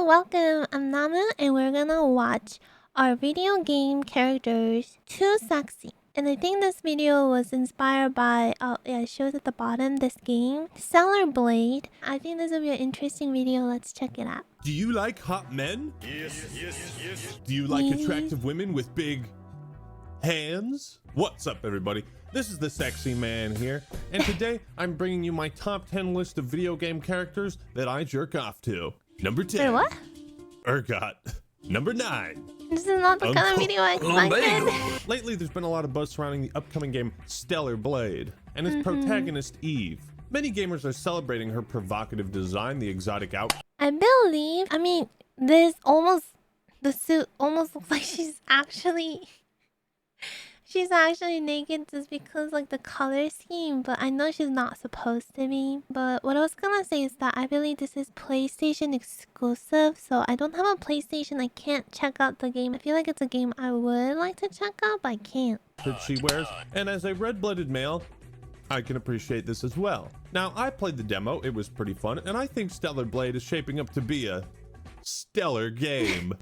welcome. I'm Namu, and we're gonna watch our video game characters Too Sexy. And I think this video was inspired by, it shows at the bottom, this game, Stellar Blade. I think this will be an interesting video. Let's check it out. Do you like hot men? Yes. Do you like attractive women with big hands? What's up, everybody? This is the Sexy Man here, and today I'm bringing you my top 10 list of video game characters that I jerk off to. Number 10. Wait, what? Urgot. Number 9. This is not the kind of video I expected. Lately, there's been a lot of buzz surrounding the upcoming game Stellar Blade and its protagonist Eve. Many gamers are celebrating her provocative design, the exotic outfit. I mean, the suit almost looks like she's actually naked just because like the color scheme, but I know she's not supposed to be. But what I was gonna say is that I believe this is PlayStation exclusive, so I don't have a PlayStation. I can't check out the game. I feel like it's a game I would like to check out, but I can't. That she wears, and as a red-blooded male, I can appreciate this as well. Now, I played the demo, it was pretty fun, and I think Stellar Blade is shaping up to be a stellar game.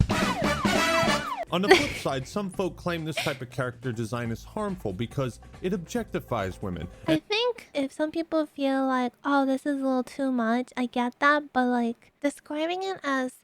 On the flip side, some folk claim this type of character design is harmful because it objectifies women. I think if some people feel like, oh, this is a little too much, I get that, but like describing it as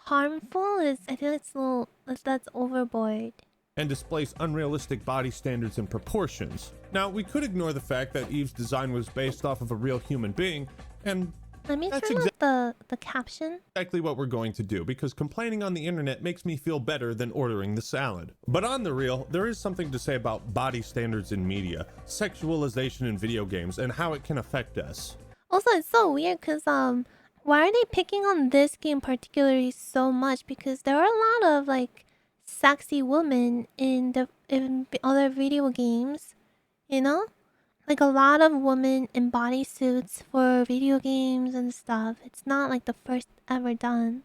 harmful I feel it's a little, that's overboard. And displays unrealistic body standards and proportions. Now, we could ignore the fact that Eve's design was based off of a real human being, and Let me that's turn up the caption. exactly what we're going to do, because complaining on the internet makes me feel better than ordering the salad. But on the real, there is something to say about body standards in media, sexualization in video games, and how it can affect us. Also, it's so weird because why are they picking on this game particularly so much? Because there are a lot of like sexy women in other video games, you know? Like a lot of women in bodysuits for video games and stuff. It's not like the first ever done.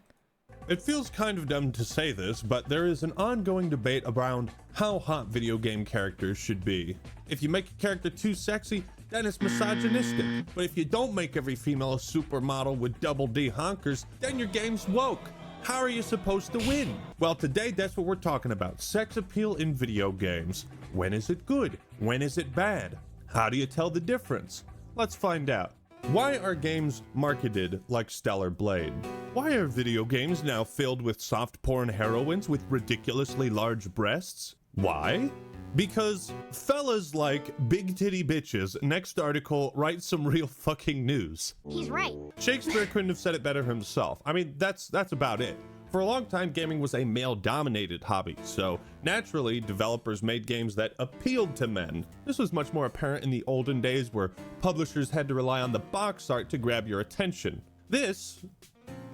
It feels kind of dumb to say this, but there is an ongoing debate around how hot video game characters should be. If you make a character too sexy, then it's misogynistic. But if you don't make every female a supermodel with double D honkers, then your game's woke. How are you supposed to win? Well, today that's what we're talking about. Sex appeal in video games. When is it good? When is it bad? How do you tell the difference? Let's find out. Why are games marketed like Stellar Blade? Why are video games now filled with soft porn heroines with ridiculously large breasts? Why? Because fellas like big titty bitches. Next article, write some real fucking news. He's right. Shakespeare couldn't have said it better himself. I mean, that's about it. For a long time, gaming was a male-dominated hobby, so naturally, developers made games that appealed to men. This was much more apparent in the olden days where publishers had to rely on the box art to grab your attention. This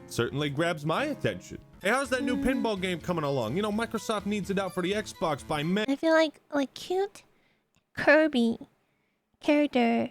certainly grabs my attention. Hey, how's that new pinball game coming along? You know, Microsoft needs it out for the Xbox by May. I feel like cute Kirby character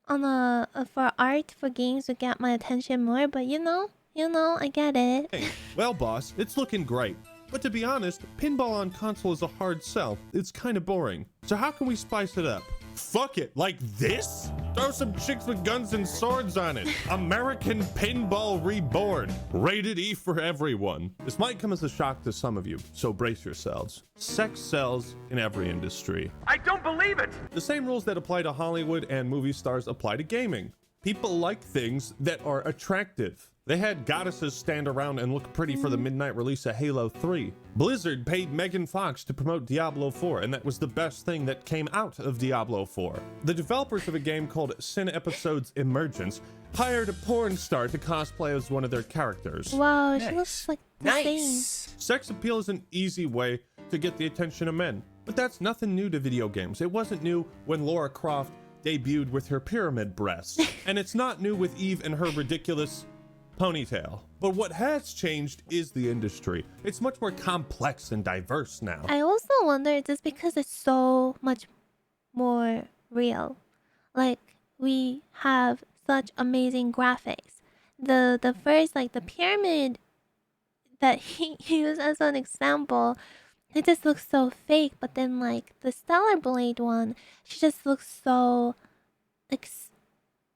on for art for games would get my attention more, but you know, I get it. Hey, well, boss, it's looking great. But to be honest, pinball on console is a hard sell. It's kind of boring. So how can we spice it up? Fuck it, like this? Throw some chicks with guns and swords on it. American Pinball Reborn. Rated E for everyone. This might come as a shock to some of you, so brace yourselves. Sex sells in every industry. I don't believe it! The same rules that apply to Hollywood and movie stars apply to gaming. People like things that are attractive. They had goddesses stand around and look pretty for the midnight release of Halo 3. Blizzard paid Megan Fox to promote Diablo 4, and that was the best thing that came out of Diablo 4. The developers of a game called Sin Episodes Emergence hired a porn star to cosplay as one of their characters. Wow, she looks like the same. Sex appeal is an easy way to get the attention of men, but that's nothing new to video games. It wasn't new when Lara Croft debuted with her pyramid breasts, and it's not new with Eve and her ridiculous ponytail. But what has changed is the industry. It's much more complex and diverse now. I also wonder, is this because it's so much more real? Like, we have such amazing graphics. The first, like, the pyramid that he used as an example, it just looks so fake. But then, like, the Stellar Blade one, she just looks so, like,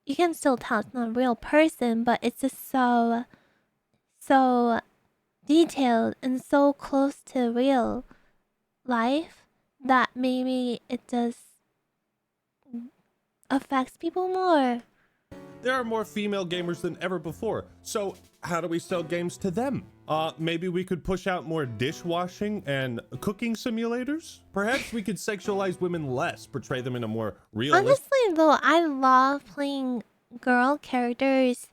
you can still tell it's not a real person, but it's just so so detailed and so close to real life that maybe it just affects people more. There are more female gamers than ever before, so how do we sell games to them? Maybe we could push out more dishwashing and cooking simulators? Perhaps we could sexualize women less, portray them in a more realistic... Honestly, though, I love playing girl characters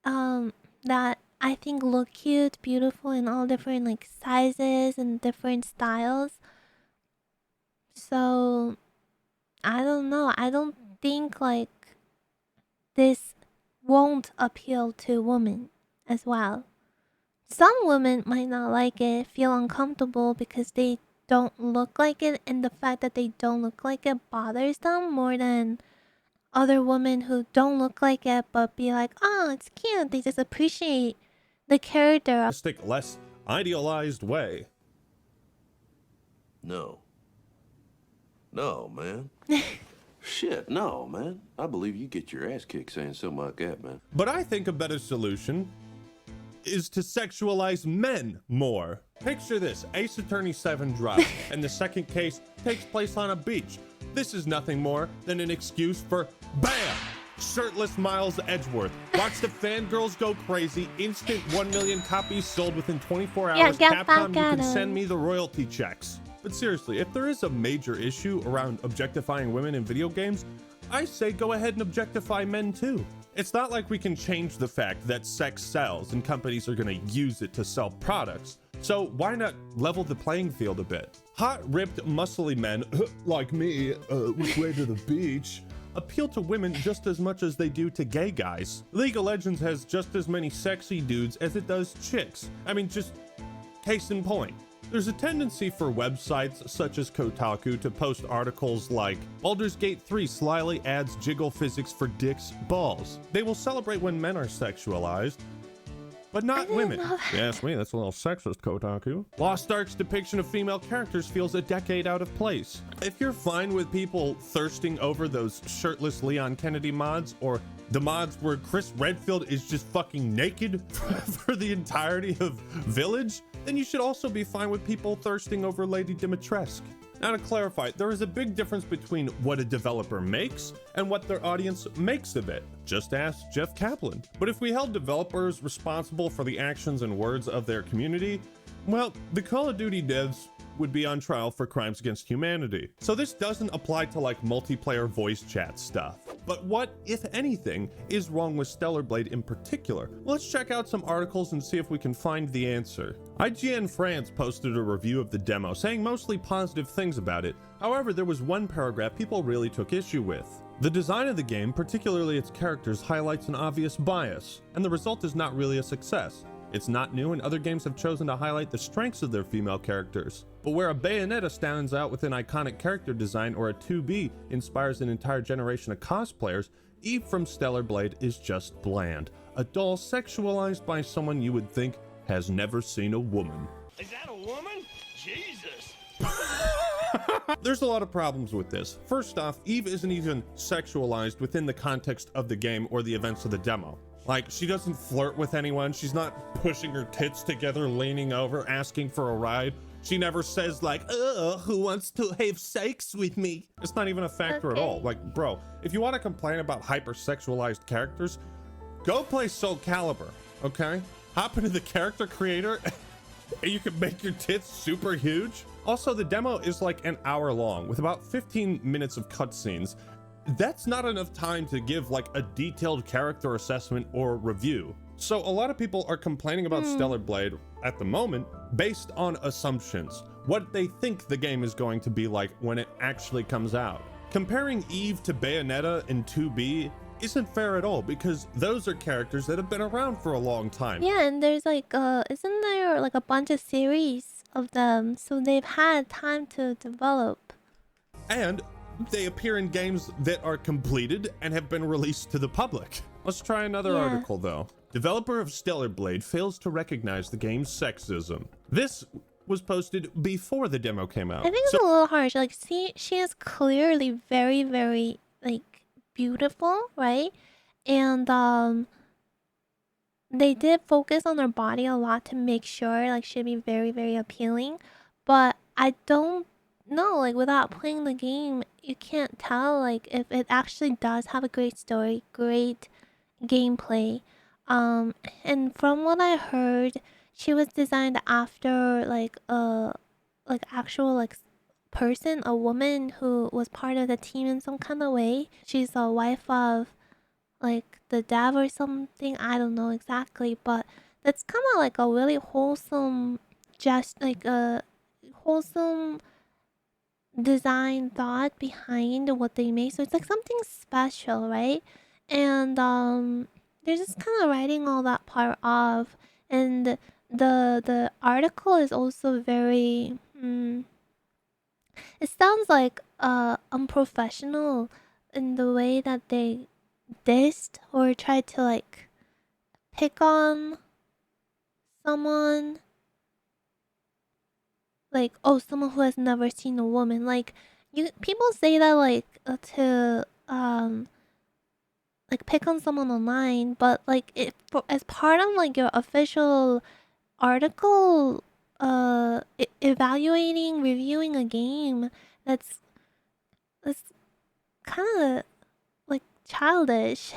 that I think look cute, beautiful in all different like sizes and different styles. So I don't know. I don't think like this won't appeal to women as well. Some women might not like it, feel uncomfortable because they don't look like it, and the fact that they don't look like it bothers them more than other women who don't look like it but be like, oh, it's cute. They just appreciate the character. less idealized way. No. No, man. Shit, no, man. I believe you get your ass kicked saying something like that, man. But I think a better solution is to sexualize men more. Picture this, Ace Attorney 7 drops, and the second case takes place on a beach. This is nothing more than an excuse for BAM! Shirtless Miles Edgeworth. Watch the fangirls go crazy. Instant 1 million copies sold within 24 hours. Yeah, get Capcom, you back at can 'em. send me the royalty checks. But seriously, if there is a major issue around objectifying women in video games, I say go ahead and objectify men too. It's not like we can change the fact that sex sells and companies are gonna use it to sell products. So why not level the playing field a bit? Hot, ripped, muscly men like me, with way to the beach, appeal to women just as much as they do to gay guys. League of Legends has just as many sexy dudes as it does chicks. I mean, just case in point. There's a tendency for websites such as Kotaku to post articles like Baldur's Gate 3 slyly adds jiggle physics for dicks' balls. They will celebrate when men are sexualized, but not women. Yes, me, that's a little sexist, Kotaku. Lost Ark's depiction of female characters feels a decade out of place. If you're fine with people thirsting over those shirtless Leon Kennedy mods, or the mods where Chris Redfield is just fucking naked for the entirety of Village, then you should also be fine with people thirsting over Lady Dimitrescu. Now to clarify, there is a big difference between what a developer makes and what their audience makes of it. Just ask Jeff Kaplan. But if we held developers responsible for the actions and words of their community, well, the Call of Duty devs would be on trial for crimes against humanity. So this doesn't apply to like multiplayer voice chat stuff. But what, if anything, is wrong with Stellar Blade in particular? Let's check out some articles and see if we can find the answer. IGN France posted a review of the demo, saying mostly positive things about it. However, there was one paragraph people really took issue with. The design of the game, particularly its characters, highlights an obvious bias, and the result is not really a success. It's not new, and other games have chosen to highlight the strengths of their female characters. But where a Bayonetta stands out with an iconic character design, or a 2B inspires an entire generation of cosplayers, Eve from Stellar Blade is just bland. A doll sexualized by someone you would think has never seen a woman. Is that a woman? Jesus! There's a lot of problems with this. First off, Eve isn't even sexualized within the context of the game or the events of the demo. Like, she doesn't flirt with anyone. She's not pushing her tits together, leaning over, asking for a ride. She never says like, who wants to have sex with me? It's not even a factor at all. Like, bro, if you want to complain about hypersexualized characters, go play Soul Calibur, okay? Hop into the character creator and you can make your tits super huge. Also, the demo is like an hour long with about 15 minutes of cutscenes. That's not enough time to give like a detailed character assessment or review. So a lot of people are complaining about Stellar Blade at the moment based on assumptions, what they think the game is going to be like when it actually comes out. Comparing Eve to Bayonetta and 2B isn't fair at all, because those are characters that have been around for a long time. Yeah, and there's like isn't there like a bunch of series of them, so they've had time to develop. And they appear in games that are completed and have been released to the public. Let's try another article though. Developer of Stellar Blade fails to recognize the game's sexism. This was posted before the demo came out. I think it's a little harsh. Like, she is clearly very, very like beautiful, right? And they did focus on her body a lot to make sure like she'd be very, very appealing. But I don't know, like without playing the game, you can't tell like if it actually does have a great story, great gameplay. And from what I heard, she was designed after like a like actual like person, a woman who was part of the team in some kind of way. She's a wife of like the dev or something. I don't know exactly, but that's kind of like a really wholesome, just like a wholesome design thought behind what they make. So it's like something special, right? And they're just kind of writing all that part off, and the article is also very it sounds like unprofessional in the way that they dissed or tried to like pick on someone, like, oh, someone who has never seen a woman. Like, you people say that like to like pick on someone online, but like it for, as part of like your official article evaluating, reviewing a game, that's kind of like childish.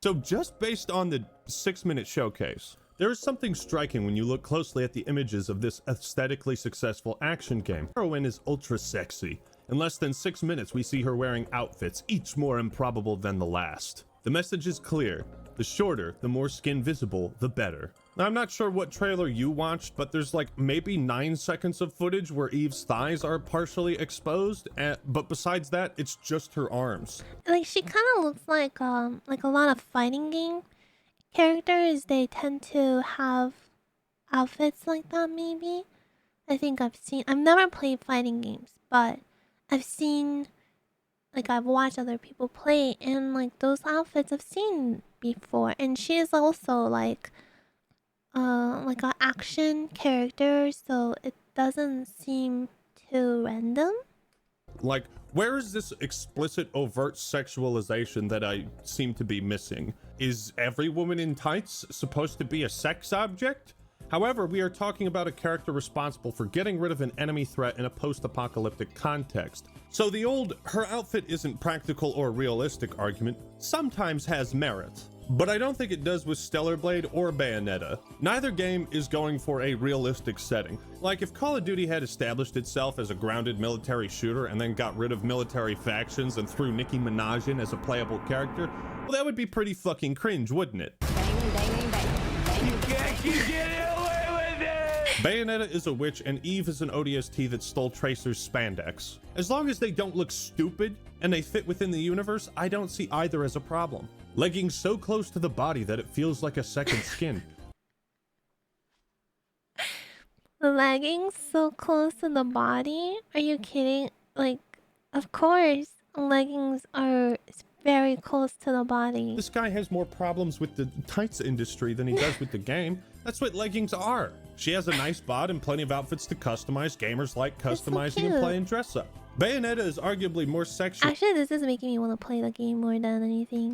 So just based on the 6-minute showcase, there is something striking when you look closely at the images of this aesthetically successful action game. The heroine is ultra sexy. In less than 6 minutes, we see her wearing outfits, each more improbable than the last. The message is clear. The shorter, the more skin visible, the better. Now, I'm not sure what trailer you watched, but there's like maybe 9 seconds of footage where Eve's thighs are partially exposed, but besides that, it's just her arms. Like she kind of looks like a lot of fighting game characters. They tend to have outfits like that. Maybe I think I've never played fighting games, but I've seen, like I've watched other people play, and like those outfits I've seen before. And she is also like an action character, so it doesn't seem too random. Like, where is this explicit overt sexualization that I seem to be missing? Is every woman in tights supposed to be a sex object? However, we are talking about a character responsible for getting rid of an enemy threat in a post-apocalyptic context. So the old "her outfit isn't practical or realistic" argument sometimes has merit. But I don't think it does with Stellar Blade or Bayonetta. Neither game is going for a realistic setting. Like, if Call of Duty had established itself as a grounded military shooter and then got rid of military factions and threw Nicki Minaj in as a playable character, well, that would be pretty fucking cringe, wouldn't it? Bayonetta is a witch and Eve is an ODST that stole Tracer's spandex. As long as they don't look stupid and they fit within the universe, I don't see either as a problem. Leggings so close to the body that it feels like a second skin. Leggings so close to the body? Are you kidding? Like, of course, leggings are very close to the body. This guy has more problems with the tights industry than he does with the game. That's what leggings are. She has a nice bod and plenty of outfits to customize. Gamers like customizing and playing dress up. Bayonetta is arguably more sexual. Actually, this is making me want to play the game more than anything.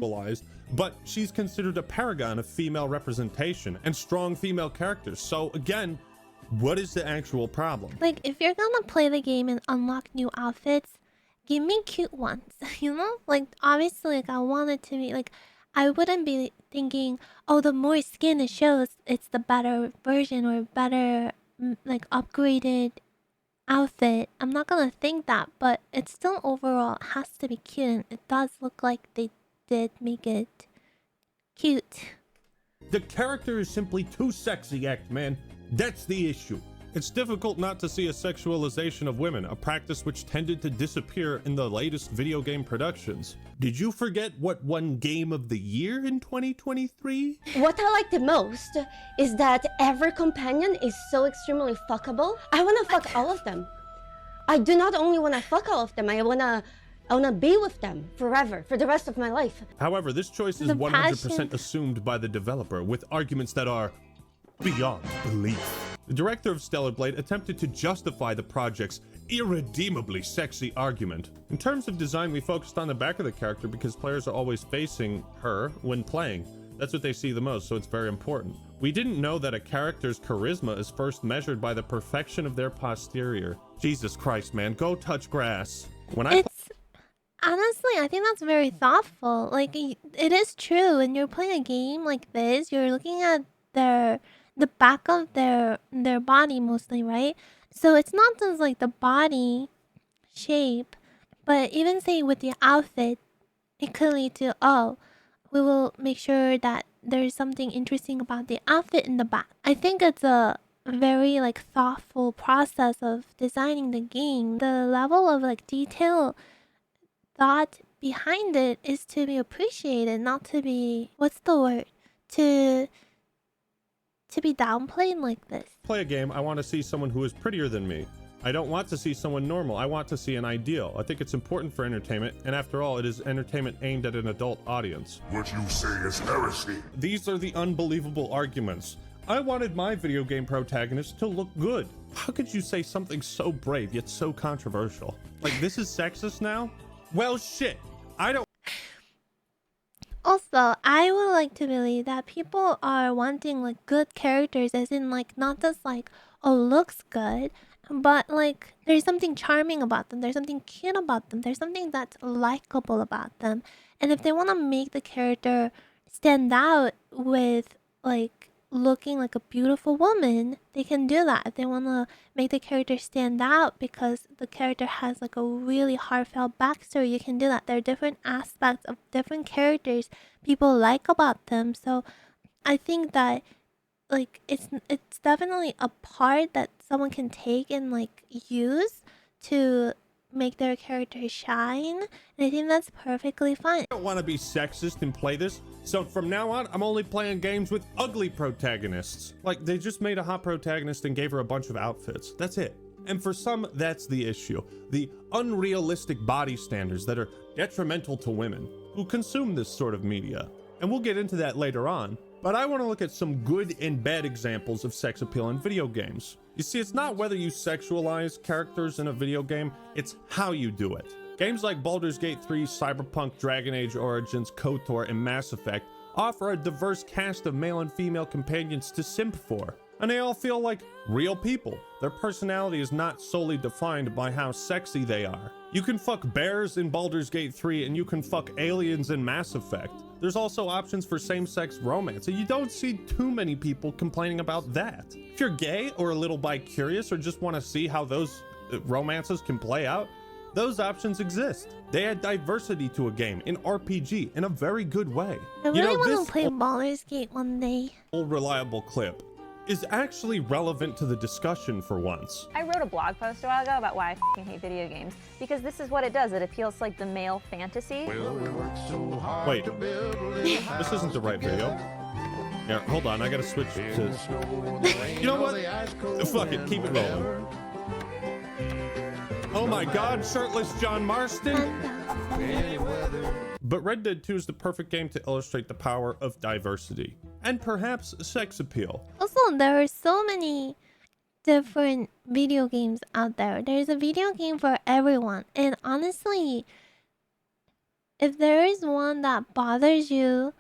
But she's considered a paragon of female representation and strong female characters. So again, what is the actual problem? Like, if you're gonna play the game and unlock new outfits, give me cute ones, you know? Like, obviously, like, I want it to be, like, I wouldn't be thinking, oh, the more skin it shows, it's the better version or better, like, upgraded outfit. I'm not gonna think that, but it's still overall has to be cute, and it does look like they did make it cute. The character is simply too sexy, man. That's the issue. It's difficult not to see a sexualization of women, a practice which tended to disappear in the latest video game productions. Did you forget what won Game of the Year in 2023? What I like the most is that every companion is so extremely fuckable. I wanna fuck all of them. I do not only wanna fuck all of them, I wanna be with them forever, for the rest of my life. However, this choice is 100% assumed by the developer, with arguments that are beyond belief. The director of Stellar Blade attempted to justify the project's irredeemably sexy argument. In terms of design, we focused on the back of the character because players are always facing her when playing. That's what they see the most, so it's very important. We didn't know that a character's charisma is first measured by the perfection of their posterior. Jesus Christ, man, go touch grass. When I It's honestly, I think that's very thoughtful. Like it is true. When you're playing a game like this, you're looking at the back of their body mostly, right? So it's not just like the body shape, but even say with the outfit, it could lead to, oh, we will make sure that there's something interesting about the outfit in the back. I think it's a very like thoughtful process of designing the game. The level of like detail thought behind it is to be appreciated, not to be, what's the word, to be downplayed like this. play a game, I want to see someone who is prettier than me. I don't want to see someone normal. I want to see an ideal. I think it's important for entertainment, and after all, it is entertainment aimed at an adult audience. What you say is heresy. These are the unbelievable arguments. I wanted my video game protagonist to look good. How could you say something so brave yet so controversial? Like, this is sexist now? Well, shit. I don't. Also, I would like to believe that people are wanting like good characters, as in like not just like, oh, looks good, but like there's something charming about them, there's something cute about them, there's something that's likable about them. And if they want to make the character stand out with like looking like a beautiful woman, they can do that. If they want to make the character stand out because the character has like a really heartfelt backstory, you can do that. There are different aspects of different characters people like about them. So I think that like it's definitely a part that someone can take and like use to make their character shine, and I think that's perfectly fine. I don't want to be sexist and play this, so from now on, I'm only playing games with ugly protagonists. Like, they just made a hot protagonist and gave her a bunch of outfits. That's it. And for some, that's the issue. The unrealistic body standards that are detrimental to women who consume this sort of media. And we'll get into that later on, but I want to look at some good and bad examples of sex appeal in video games. You see, it's not whether you sexualize characters in a video game, it's how you do it. Games like Baldur's Gate 3, Cyberpunk, Dragon Age Origins, KOTOR, and Mass Effect offer a diverse cast of male and female companions to simp for, and they all feel like real people. Their personality is not solely defined by how sexy they are. You can fuck bears in Baldur's Gate 3 and you can fuck aliens in Mass Effect. There's also options for same-sex romance, and you don't see too many people complaining about that. If you're gay or a little bi-curious or just want to see how those romances can play out, those options exist. They add diversity to a game, an RPG, in a very good way. I really want to play Baldur's Gate one day. Old reliable clip is actually relevant to the discussion for once. I wrote a blog post a while ago about why I f***ing hate video games, because this is what it does. It appeals to like the male fantasy. Wait, this isn't the right video. Here, hold on, I gotta switch to... You know what? Fuck it, keep it rolling. Oh my god, shirtless John Marston? But Red Dead 2 is the perfect game to illustrate the power of diversity, and perhaps sex appeal. Also, there are so many different video games out there. There's a video game for everyone. And honestly, if there is one that bothers you,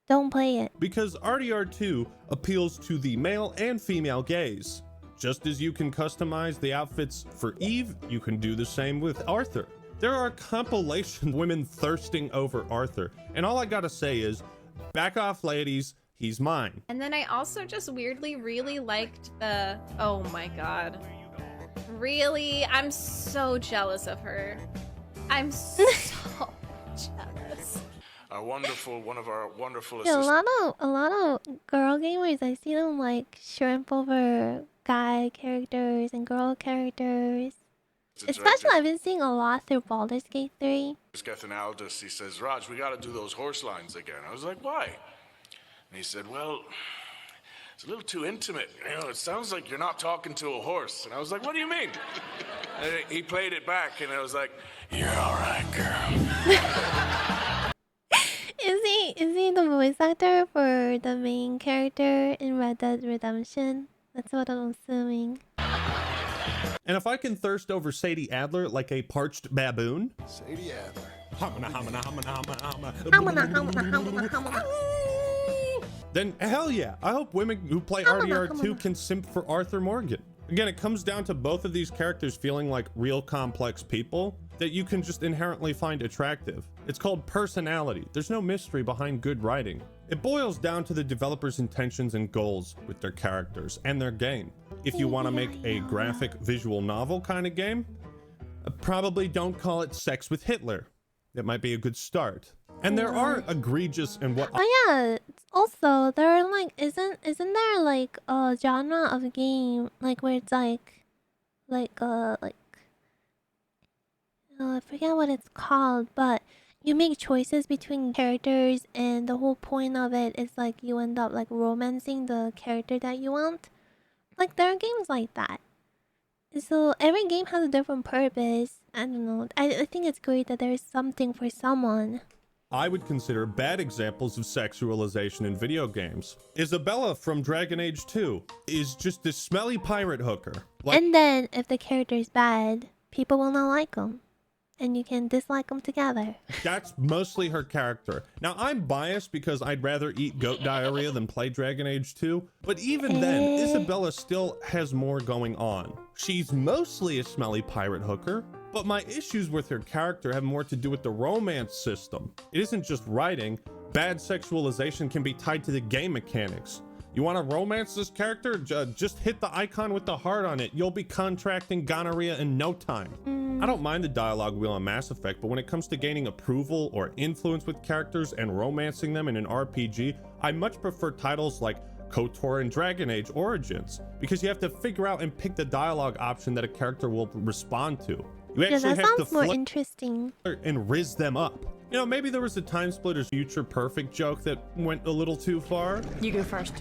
don't play it. Because RDR2 appeals to the male and female gaze. Just as you can customize the outfits for Eve, you can do the same with Arthur. There are compilation women thirsting over Arthur, and all I gotta say is, back off ladies, he's mine. And then I also just weirdly really liked the, oh my god. Really? I'm so jealous of her. I'm so jealous. One of our wonderful Yeah, assistants. a lot of girl gamers, I see them like shrimp over guy characters and girl characters. Especially I've been seeing a lot through Baldur's Gate 3. Gethin Aldous, he says, Raj, we gotta do those horse lines again. I was like, why? And he said, well, it's a little too intimate. You know, it sounds like you're not talking to a horse. And I was like, what do you mean? And he played it back, and I was like, you're all right, girl. Is he the voice actor for the main character in Red Dead Redemption? That's what I'm assuming. And if I can thirst over Sadie Adler like a parched baboon, Sadie Adler. Then hell yeah, I hope women who play RDR2 can simp for Arthur Morgan. Again, it comes down to both of these characters feeling like real complex people that you can just inherently find attractive. It's called personality. There's no mystery behind good writing. It boils down to the developer's intentions and goals with their characters and their game. If you want to make a graphic visual novel kind of game, probably don't call it Sex with Hitler. It might be a good start. And there are egregious and what Oh yeah, also there are like isn't there like a genre of game like where it's like I forget what it's called, but you make choices between characters and the whole point of it is like you end up like romancing the character that you want. Like there are games like that. So every game has a different purpose. I don't know. I think it's great that there is something for someone. I would consider bad examples of sexualization in video games. Isabella from Dragon Age 2 is just this smelly pirate hooker. And then if the character is bad, people will not like them. And you can dislike them together. That's mostly her character. Now, I'm biased because I'd rather eat goat diarrhea than play Dragon Age 2. But even then, Isabella still has more going on. She's mostly a smelly pirate hooker, but my issues with her character have more to do with the romance system. It isn't just writing. Bad sexualization can be tied to the game mechanics. You want to romance this character? Just hit the icon with the heart on it. You'll be contracting gonorrhea in no time. I don't mind the dialogue wheel on Mass Effect, but when it comes to gaining approval or influence with characters and romancing them in an RPG, I much prefer titles like KOTOR and Dragon Age Origins, because you have to figure out and pick the dialogue option that a character will respond to. You actually that have to sounds more interesting. And riz them up. You know, maybe there was a Time Splitters Future Perfect joke that went a little too far. You go first.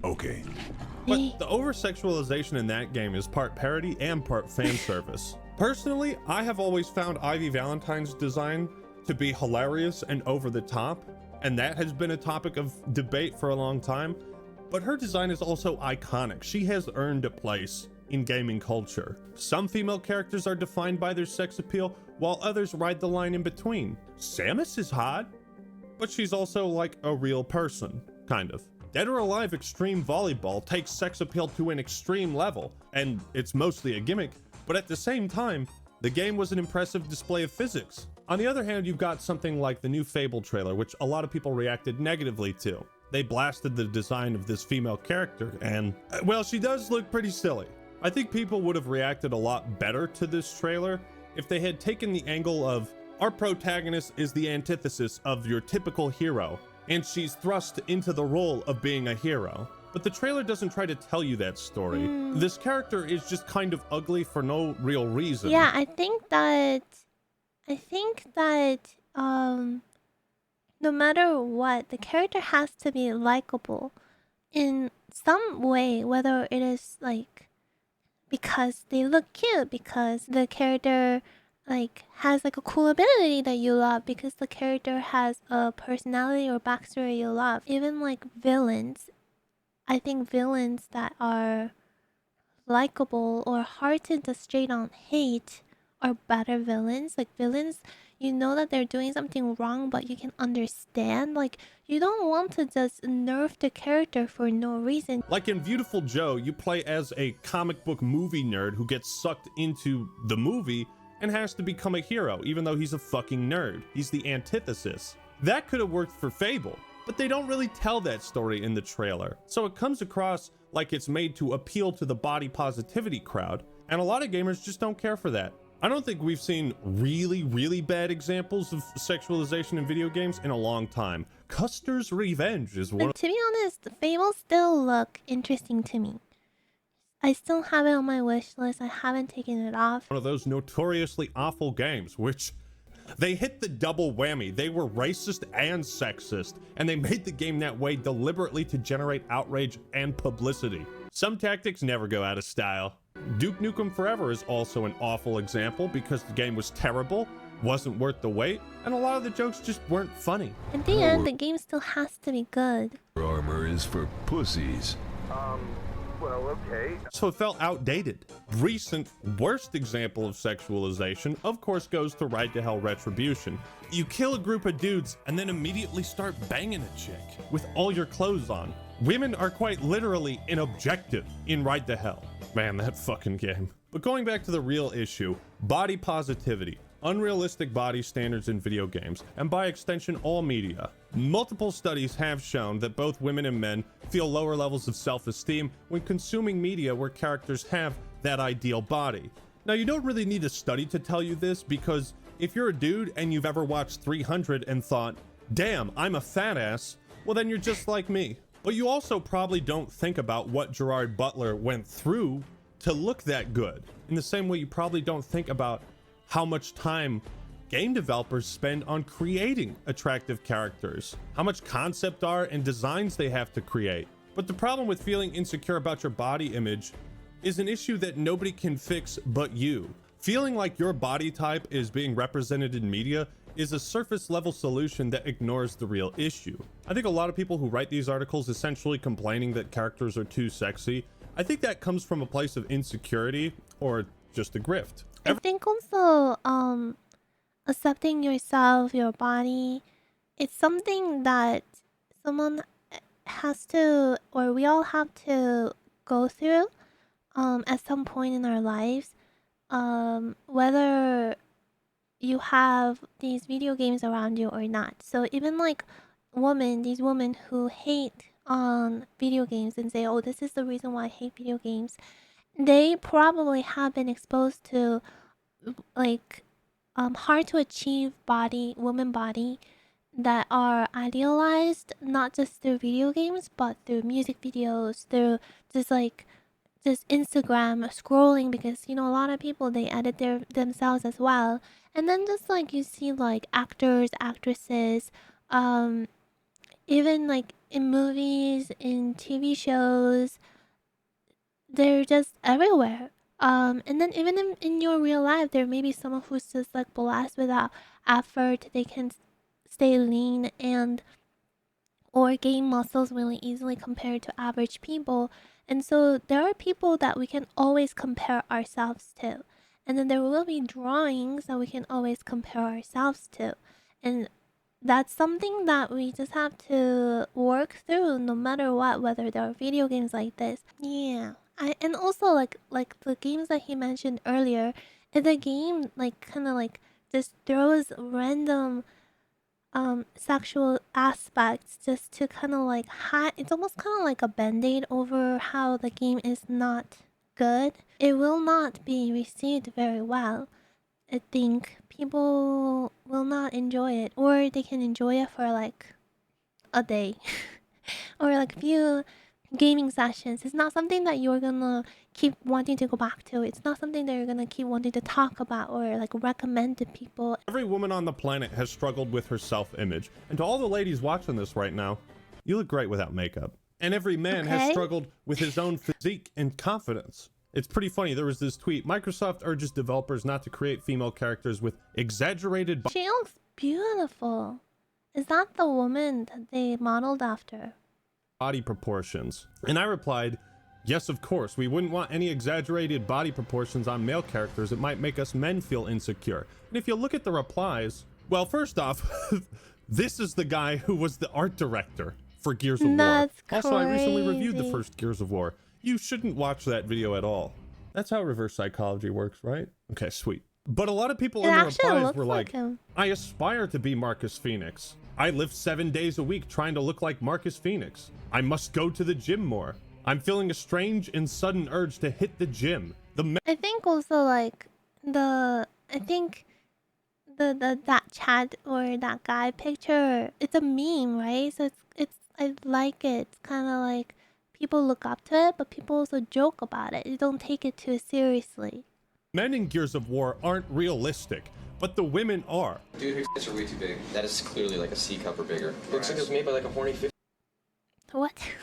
Okay. But the over-sexualization in that game is part parody and part fan service. Personally, I have always found Ivy Valentine's design to be hilarious and over the top, and that has been a topic of debate for a long time. But her design is also iconic. She has earned a place in gaming culture. Some female characters are defined by their sex appeal, while others ride the line in between. Samus is hot, but she's also like a real person, kind of. Dead or Alive Extreme Volleyball takes sex appeal to an extreme level, and it's mostly a gimmick, but at the same time, the game was an impressive display of physics. On the other hand, you've got something like the new Fable trailer, which a lot of people reacted negatively to. They blasted the design of this female character, and, well, she does look pretty silly. I think people would have reacted a lot better to this trailer if they had taken the angle of, our protagonist is the antithesis of your typical hero, and she's thrust into the role of being a hero. But the trailer doesn't try to tell you that story. This character is just kind of ugly for no real reason. Yeah, I think that no matter what, the character has to be likable in some way, whether it is like because they look cute, because the character like has like a cool ability that you love, because the character has a personality or backstory you love. Even like villains, I think villains that are likable or hard to just straight on hate are better villains. Like villains, you know that they're doing something wrong, but you can understand. Like you don't want to just nerf the character for no reason. Like in Beautiful Joe, you play as a comic book movie nerd who gets sucked into the movie and has to become a hero, even though he's a fucking nerd. He's the antithesis. That could have worked for Fable, but they don't really tell that story in the trailer. So it comes across like it's made to appeal to the body positivity crowd, and a lot of gamers just don't care for that. I don't think we've seen really, really bad examples of sexualization in video games in a long time. Custer's Revenge is one. Like, to be honest, Fable still look interesting to me. I still have it on my wish list. I haven't taken it off. One of those notoriously awful games, which they hit the double whammy. They were racist and sexist, and they made the game that way deliberately to generate outrage and publicity. Some tactics never go out of style. Duke Nukem Forever is also an awful example because the game was terrible, wasn't worth the wait, and a lot of the jokes just weren't funny. At the end, the game still has to be good. Armor is for pussies. Well, okay. So it felt outdated. Recent worst example of sexualization, of course, goes to Ride to Hell Retribution. You kill a group of dudes and then immediately start banging a chick with all your clothes on. Women are quite literally an objective in Ride to Hell. Man, that fucking game. But going back to the real issue, body positivity, unrealistic body standards in video games, and by extension, all media. Multiple studies have shown that both women and men feel lower levels of self-esteem when consuming media where characters have that ideal body. Now, you don't really need a study to tell you this, because if you're a dude and you've ever watched 300 and thought, damn, I'm a fat ass, well then you're just like me. But you also probably don't think about what Gerard Butler went through to look that good. In the same way you probably don't think about how much time game developers spend on creating attractive characters, how much concept art and designs they have to create. But the problem with feeling insecure about your body image is an issue that nobody can fix but you. Feeling like your body type is being represented in media is a surface level solution that ignores the real issue. I think a lot of people who write these articles essentially complaining that characters are too sexy, I think that comes from a place of insecurity or just a grift. I think also accepting yourself, your body, it's something that someone has to, or we all have to go through at some point in our lives, whether you have these video games around you or not. So even like these women who hate on video games and say, oh, this is the reason why I hate video games, they probably have been exposed to like hard to achieve woman body that are idealized not just through video games but through music videos, through just Instagram scrolling, because you know a lot of people, they edit themselves as well. And then just like you see like actors, actresses, even like in movies, in TV shows, they're just everywhere. And then even in your real life, there may be someone who's just like blessed without effort. They can stay lean and or gain muscles really easily compared to average people. And so there are people that we can always compare ourselves to. And then there will be drawings that we can always compare ourselves to. And that's something that we just have to work through no matter what, whether there are video games like this. Yeah. And also like the games that he mentioned earlier, is a game like kind of like just throws random sexual aspects just to kind of like it's almost kind of like a band-aid over how the game is not good. It will not be received very well. I think people will not enjoy it, or they can enjoy it for like a day or like a few gaming sessions. It's not something that you're gonna keep wanting to go back to. It's not something that you're gonna keep wanting to talk about or like recommend to people. Every woman on the planet has struggled with her self-image. And to all the ladies watching this right now, you look great without makeup. And every man has struggled with his own physique and confidence. It's pretty funny. There was this tweet. Microsoft urges developers not to create female characters with exaggerated She looks beautiful. Is that the woman that they modeled after? Body proportions. And I replied, yes, of course. We wouldn't want any exaggerated body proportions on male characters. It might make us men feel insecure. And if you look at the replies, well, first off, this is the guy who was the art director for Gears of War. Also, I recently reviewed the first Gears of War. You shouldn't watch that video at all. That's how reverse psychology works, right? Okay, sweet. But a lot of people in the replies were like, I aspire to be Marcus Phoenix. I live 7 days a week trying to look like Marcus Phoenix. I must go to the gym more. I'm feeling a strange and sudden urge to hit the gym. I think also like that chat or that guy picture, it's a meme, right? So I like it. It's kind of like people look up to it, but people also joke about it. You don't take it too seriously. Men in Gears of War aren't realistic, but the women are. Dude, her tits are way too big. That is clearly like a C cup or bigger. Looks like it was made by like a horny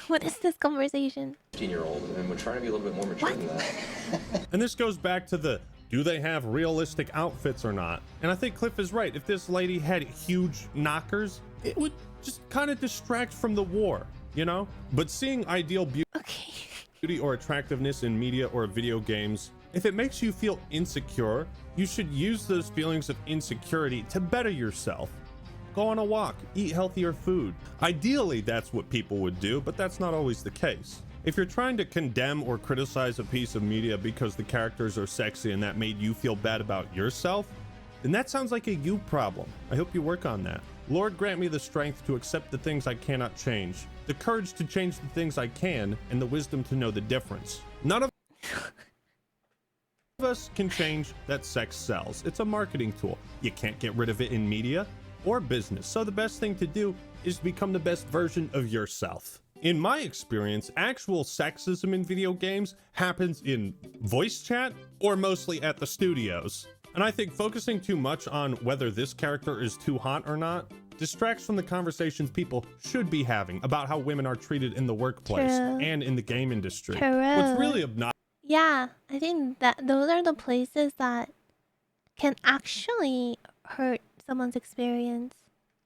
What is this conversation? 15-year-old, and we're trying to be a little bit more mature than that. And this goes back to do they have realistic outfits or not? And I think Cliff is right. If this lady had huge knockers, it would just kind of distract from the war, you know? But seeing ideal beauty... Okay. beauty or attractiveness in media or video games. If it makes you feel insecure, you should use those feelings of insecurity to better yourself. Go on a walk, eat healthier food. Ideally, that's what people would do, but that's not always the case. If you're trying to condemn or criticize a piece of media because the characters are sexy and that made you feel bad about yourself, then that sounds like a you problem. I hope you work on that. Lord, grant me the strength to accept the things I cannot change, the courage to change the things I can, and the wisdom to know the difference. None of us can change that sex sells. It's a marketing tool. You can't get rid of it in media or business. So the best thing to do is become the best version of yourself. In my experience, actual sexism in video games happens in voice chat or mostly at the studios. And I think focusing too much on whether this character is too hot or not distracts from the conversations people should be having about how women are treated in the workplace and in the game industry. What's really obnoxious. Yeah, I think that those are the places that can actually hurt someone's experience.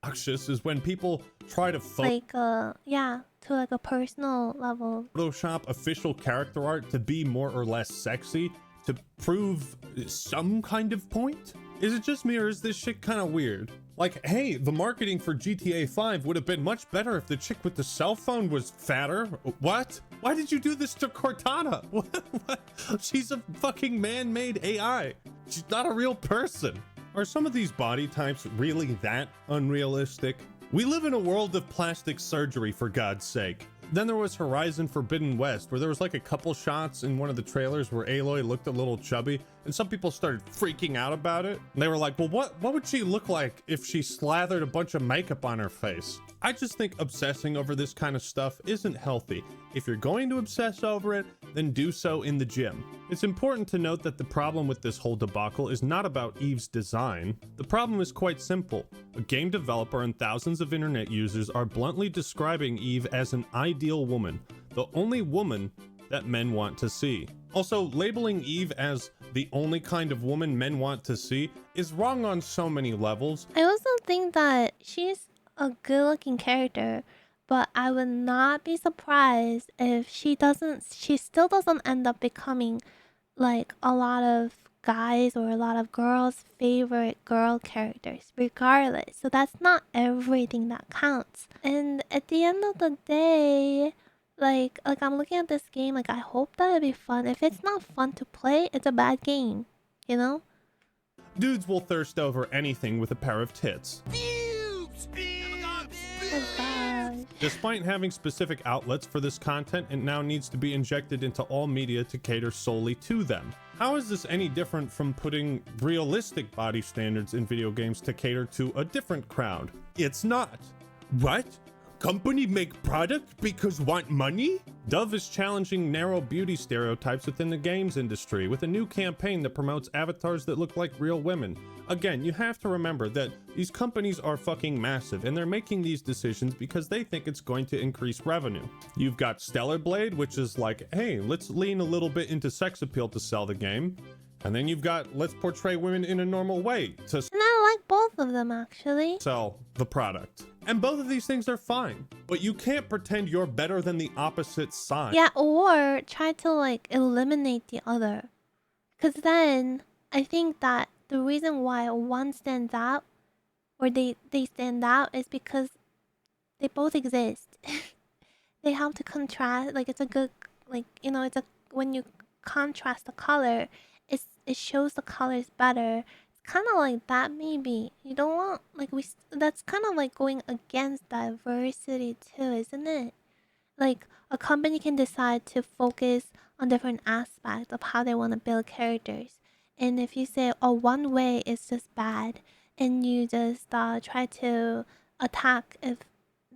Is when people try to Yeah, to like a personal level. Photoshop official character art to be more or less sexy to prove some kind of point. Is it just me, or is this shit kind of weird? Like, hey, the marketing for GTA 5 would have been much better if the chick with the cell phone was fatter. What? Why did you do this to Cortana? What? She's a fucking man-made AI. She's not a real person. Are some of these body types really that unrealistic? We live in a world of plastic surgery, for God's sake. Then there was Horizon Forbidden West, where there was like a couple shots in one of the trailers where Aloy looked a little chubby, and some people started freaking out about it. And they were like, well, what would she look like if she slathered a bunch of makeup on her face? I just think obsessing over this kind of stuff isn't healthy. If you're going to obsess over it, then do so in the gym. It's important to note that the problem with this whole debacle is not about Eve's design. The problem is quite simple. A game developer and thousands of internet users are bluntly describing Eve as an ideal woman, the only woman that men want to see. Also, labeling Eve as the only kind of woman men want to see is wrong on so many levels. I also think that she's a good-looking character, but I would not be surprised if she still doesn't end up becoming like a lot of guys or a lot of girls' favorite girl characters, regardless. So that's not everything that counts. And at the end of the day, like I'm looking at this game, like I hope that it'd be fun. If it's not fun to play, it's a bad game, you know? Dudes will thirst over anything with a pair of tits. Oh gosh. Despite having specific outlets for this content, it now needs to be injected into all media to cater solely to them. How is this any different from putting realistic body standards in video games to cater to a different crowd? It's not. What? Company make product because want money? Dove is challenging narrow beauty stereotypes within the games industry with a new campaign that promotes avatars that look like real women. Again, you have to remember that these companies are fucking massive and they're making these decisions because they think it's going to increase revenue. You've got Stellar Blade, which is like, hey, let's lean a little bit into sex appeal to sell the game. And then you've got, let's portray women in a normal way to And I like both of them, actually. sell the product. And both of these things are fine, but you can't pretend you're better than the opposite side. Yeah, or try to like eliminate the other. Because then I think that the reason why one stands out or they stand out is because they both exist. They have to contrast, like it's a good, like, you know, it's a, when you contrast the color, it shows the colors better. It's kind of like that. Maybe you don't want, like, that's kind of like going against diversity too, isn't it? Like a company can decide to focus on different aspects of how they want to build characters, and if you say, oh, one way is just bad, and you just try to attack if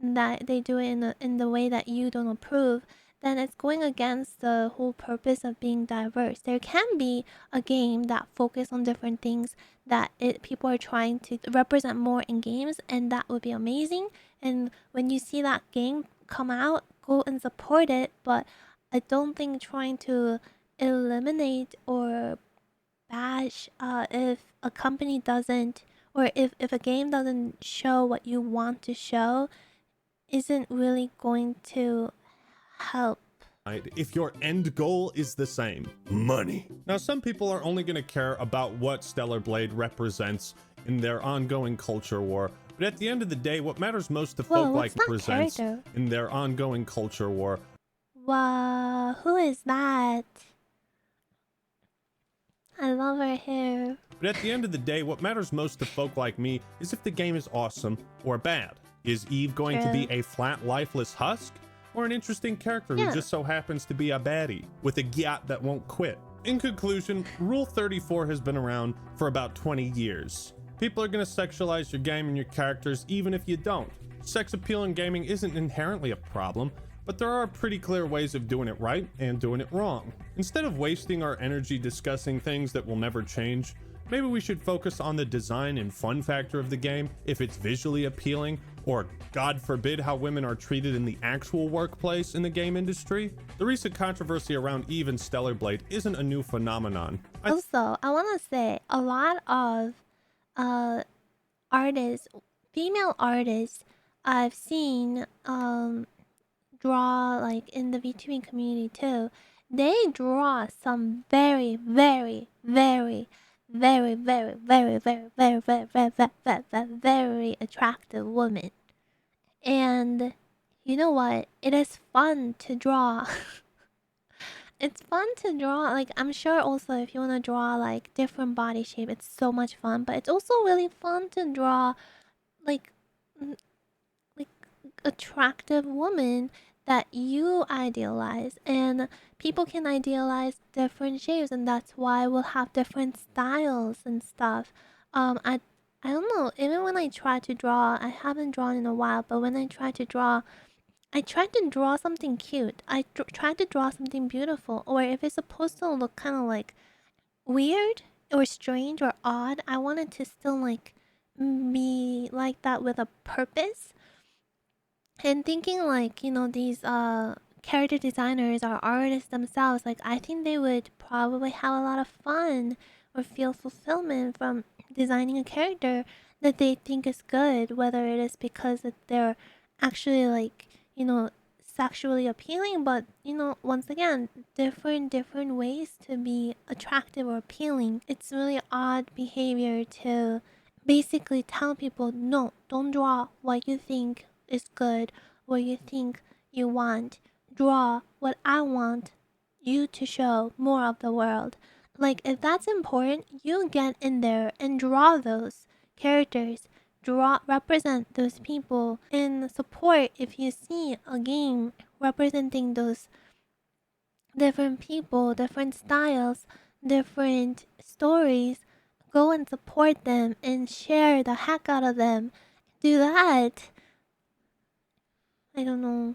that they do it in the way that you don't approve, then it's going against the whole purpose of being diverse. There can be a game that focuses on different things that people are trying to represent more in games, and that would be amazing. And when you see that game come out, go and support it. But I don't think trying to eliminate or bash if a company doesn't, or if a game doesn't show what you want to show, isn't really going to help. if your end goal is the same, money. Now, some people are only going to care about what Stellar Blade represents in their ongoing culture war, but at the end of the day, what matters most to folk like presents in their ongoing culture war. Wow, who is that? I love her hair. But at the end of the day, what matters most to folk like me is if the game is awesome or bad. Is Eve going to be a flat, lifeless husk? Or an interesting character who just so happens to be a baddie with a gyat that won't quit? In conclusion, Rule 34 has been around for about 20 years. People are going to sexualize your game and your characters even if you don't. Sex appeal in gaming isn't inherently a problem, but there are pretty clear ways of doing it right and doing it wrong. Instead of wasting our energy discussing things that will never change, maybe we should focus on the design and fun factor of the game, if it's visually appealing, or God forbid how women are treated in the actual workplace in the game industry. The recent controversy around Eve and Stellar Blade isn't a new phenomenon. Also, I want to say a lot of artists, female artists I've seen draw, like in the VTubing community too, they draw some very, very, very, very, very, very, very, very, very, very, very, very, very attractive women. And you know what? It is fun to draw. It's fun to draw. Like, I'm sure also if you want to draw like different body shape, it's so much fun. But it's also really fun to draw like attractive woman that you idealize, and people can idealize different shapes, and that's why we'll have different styles and stuff. I don't know, even when I try to draw, I haven't drawn in a while, but when I try to draw, I try to draw something cute. I try to draw something beautiful, or if it's supposed to look kind of like weird or strange or odd, I want it to still like be like that with a purpose. And thinking like, you know, these character designers or artists themselves, like I think they would probably have a lot of fun or feel fulfillment from designing a character that they think is good, whether it is because that they're actually like, you know, sexually appealing, but you know, once again, different ways to be attractive or appealing. It's really odd behavior to basically tell people, no, don't draw what you think is good, what you think you want. Draw what I want you to show more of the world. Like, if that's important, you get in there and draw those characters, represent those people, and support. If you see a game representing those different people, different styles, different stories, go and support them and share the heck out of them. Do that. I don't know.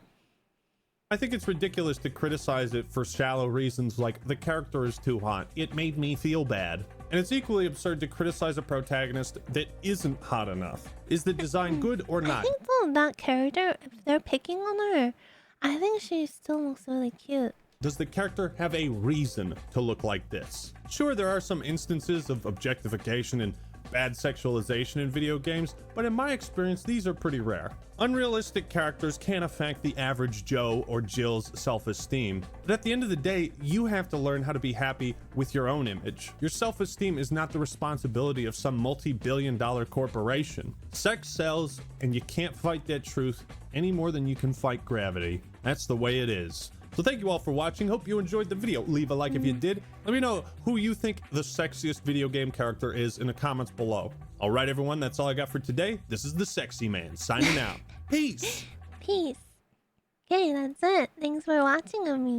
I think it's ridiculous to criticize it for shallow reasons like the character is too hot. It made me feel bad. And it's equally absurd to criticize a protagonist that isn't hot enough. Is the design good or not? I think though, that character, if they're picking on her, I think she still looks really cute. Does the character have a reason to look like this? Sure, there are some instances of objectification and bad sexualization in video games, but in my experience, these are pretty rare. Unrealistic characters can affect the average Joe or Jill's self-esteem, but at the end of the day, you have to learn how to be happy with your own image. Your self-esteem is not the responsibility of some multi-billion-dollar corporation. Sex sells, and you can't fight that truth any more than you can fight gravity. That's the way it is. So thank you all for watching. Hope you enjoyed the video. Leave a like if you did. Let me know who you think the sexiest video game character is in the comments below. All right, everyone, that's all I got for today. This is the Sexy Man signing out. Peace. Peace. Okay, that's it. Thanks for watching, Ami.